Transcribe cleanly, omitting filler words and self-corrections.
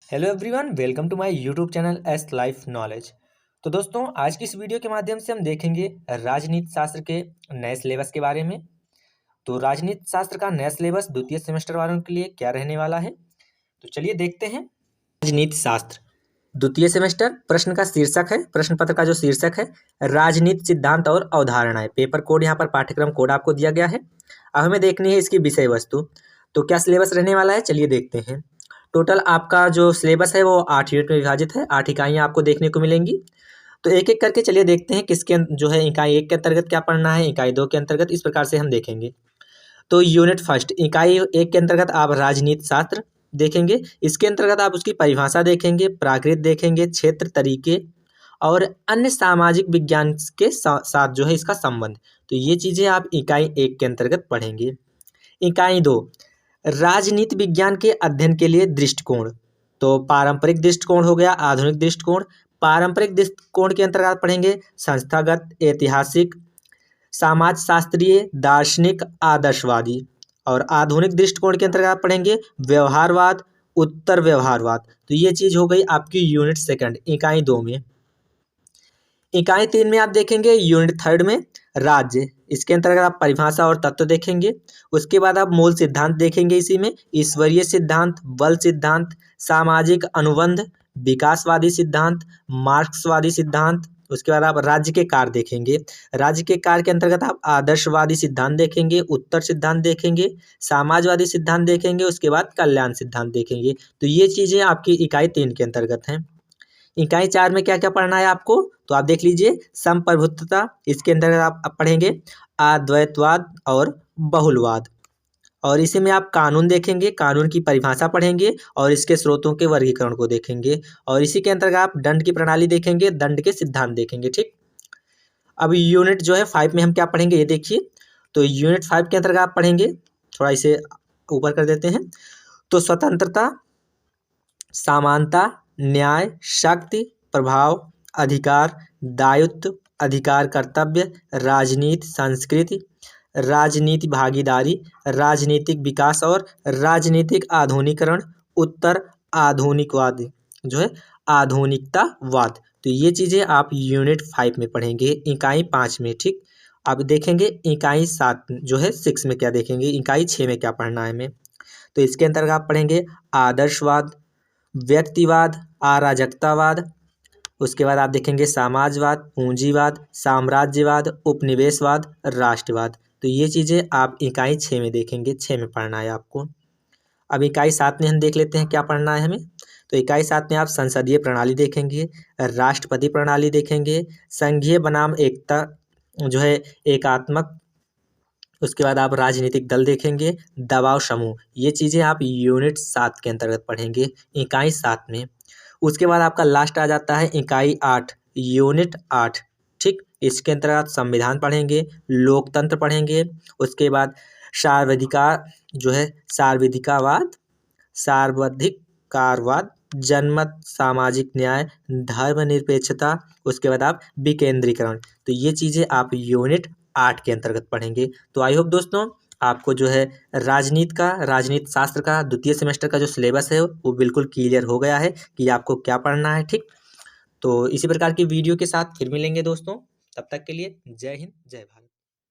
Hello everyone, welcome to my YouTube channel S life knowledge. तो दोस्तों, आज की इस वीडियो के माध्यम से हम देखेंगे राजनीति शास्त्र के नए सिलेबस के बारे में। तो राजनीति शास्त्र का नया सिलेबस द्वितीय सेमेस्टर वालों के लिए क्या रहने वाला है, तो चलिए देखते हैं। राजनीति शास्त्र द्वितीय सेमेस्टर, प्रश्न का शीर्षक है, प्रश्न पत्र का जो शीर्षक है राजनीति सिद्धांत और अवधारणाएं। पेपर कोड यहाँ पर पाठ्यक्रम कोड आपको दिया गया है। अब हमें देखनी है इसकी विषय वस्तु। तो क्या सिलेबस रहने वाला है, चलिए देखते हैं। टोटल आपका जो सिलेबस है वो 8 यूनिट में विभाजित है। 8 इकाइयाँ आपको देखने को मिलेंगी। तो एक एक करके चलिए देखते हैं किसके जो है इकाई 1 के अंतर्गत क्या पढ़ना है, इकाई 2 के अंतर्गत, इस प्रकार से हम देखेंगे। तो यूनिट फर्स्ट, इकाई 1 के अंतर्गत आप राजनीति शास्त्र देखेंगे। इसके अंतर्गत आप उसकी परिभाषा देखेंगे, प्राकृत देखेंगे, क्षेत्र, तरीके और अन्य सामाजिक विज्ञान के साथ जो है इसका संबंध। तो ये चीज़ें आप इकाई 1 के अंतर्गत पढ़ेंगे। इकाई 2, राजनीति विज्ञान के अध्ययन के लिए दृष्टिकोण। तो पारंपरिक दृष्टिकोण हो गया, आधुनिक दृष्टिकोण। पारंपरिक दृष्टिकोण के अंतर्गत पढ़ेंगे संस्थागत, ऐतिहासिक, समाजशास्त्रीय, दार्शनिक, आदर्शवादी। और आधुनिक दृष्टिकोण के अंतर्गत पढ़ेंगे व्यवहारवाद, उत्तर व्यवहारवाद। तो ये चीज हो गई आपकी यूनिट सेकंड, इकाई 2 में। इकाई 3 में आप देखेंगे यूनिट थर्ड में राज्य। इसके अंतर्गत आप परिभाषा और तत्व देखेंगे। उसके बाद आप मूल सिद्धांत देखेंगे इसी में, ईश्वरीय सिद्धांत, बल सिद्धांत, सामाजिक अनुबंध, विकासवादी सिद्धांत, मार्क्सवादी सिद्धांत। उसके बाद आप राज्य के कार्य देखेंगे। राज्य के कार्य के अंतर्गत आप आदर्शवादी सिद्धांत देखेंगे, उत्तर सिद्धांत देखेंगे, समाजवादी सिद्धांत देखेंगे, उसके बाद कल्याण सिद्धांत देखेंगे। तो ये चीजें आपकी इकाई 3 के अंतर्गत हैं। इकाई 4 में क्या क्या पढ़ना है आपको, तो आप देख लीजिए संप्रभुत्वता। इसके अंतर्गत आप पढ़ेंगे अद्वैतवाद और बहुलवाद। और इसी में आप कानून देखेंगे, कानून की परिभाषा पढ़ेंगे और इसके स्रोतों के वर्गीकरण को देखेंगे। और इसी के अंतर्गत आप दंड की प्रणाली देखेंगे, दंड के सिद्धांत देखेंगे। ठीक, अब यूनिट जो है 5 में हम क्या पढ़ेंगे ये देखिए। तो यूनिट 5 के अंतर्गत आप पढ़ेंगे, थोड़ा इसे ऊपर कर देते हैं। तो स्वतंत्रता, समानता, न्याय, शक्ति, प्रभाव, अधिकार, दायित्व, अधिकार, कर्तव्य, राजनीति, संस्कृति, राजनीति भागीदारी, राजनीतिक विकास और राजनीतिक आधुनिकरण, उत्तर आधुनिकवाद जो है आधुनिकतावाद। तो ये चीजें आप यूनिट 5 में पढ़ेंगे, इकाई 5 में। ठीक, अब देखेंगे इकाई 7 जो है 6 में क्या देखेंगे, इकाई 6 में क्या पढ़ना है हमें। तो इसके अंतर्गत आप पढ़ेंगे आदर्शवाद, व्यक्तिवाद, अराजकतावाद। उसके बाद आप देखेंगे समाजवाद, पूंजीवाद, साम्राज्यवाद, उपनिवेशवाद, राष्ट्रवाद। तो ये चीज़ें आप इकाई 6 में देखेंगे, 6 में पढ़ना है आपको। अब इकाई 7 में हम देख लेते हैं क्या पढ़ना है हमें। तो इकाई 7 में आप संसदीय प्रणाली देखेंगे, राष्ट्रपति प्रणाली देखेंगे, संघीय बनाम एकता जो है एकात्मक। उसके बाद आप राजनीतिक दल देखेंगे, दबाव समूह। ये चीज़ें आप यूनिट 7 के अंतर्गत पढ़ेंगे, इकाई 7 में। उसके बाद आपका लास्ट आ जाता है इकाई 8, यूनिट 8। ठीक, इसके अंतर्गत संविधान पढ़ेंगे, लोकतंत्र पढ़ेंगे। उसके बाद सार्वधिकार जो है सार्वधिकावाद, सार्वधिकारवाद, जनमत, सामाजिक न्याय, धर्मनिरपेक्षता। उसके बाद आप विकेंद्रीकरण। तो ये चीज़ें आप यूनिट 8 के अंतर्गत पढ़ेंगे। तो आई होप दोस्तों आपको जो है राजनीति शास्त्र का द्वितीय सेमेस्टर का जो सिलेबस है वो बिल्कुल क्लियर हो गया है कि आपको क्या पढ़ना है। ठीक, तो इसी प्रकार की वीडियो के साथ फिर मिलेंगे दोस्तों। तब तक के लिए जय हिंद, जय भारत।